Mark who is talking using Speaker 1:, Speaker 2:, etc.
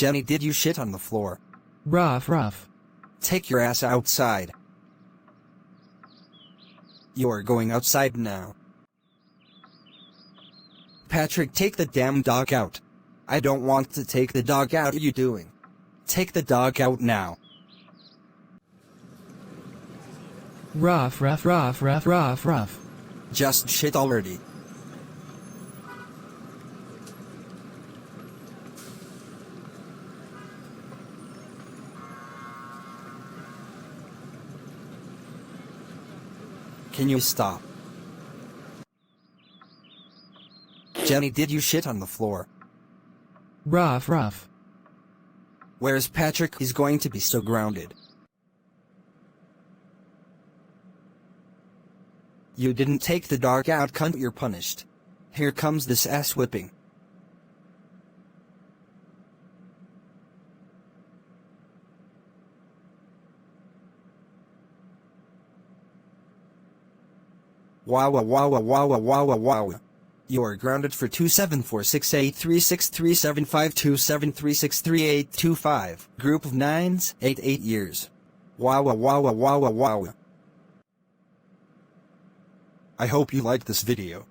Speaker 1: Jenny, did you shit on the floor?
Speaker 2: Rough.
Speaker 1: Take your ass outside. You're going outside now. Patrick, take the damn dog out. I don't want to take the dog out. What are you doing? Take the dog out now.
Speaker 2: Rough.
Speaker 1: Just shit already. Can you stop? Jenny, did you shit on the floor?
Speaker 2: Rough.
Speaker 1: Where's Patrick? He's going to be so grounded. You didn't take the dog out, cunt. You're punished. Here comes this ass whipping. Wow. You are grounded for 274683637527363825. Group of 9s, 8 years. Wow. I hope you liked this video.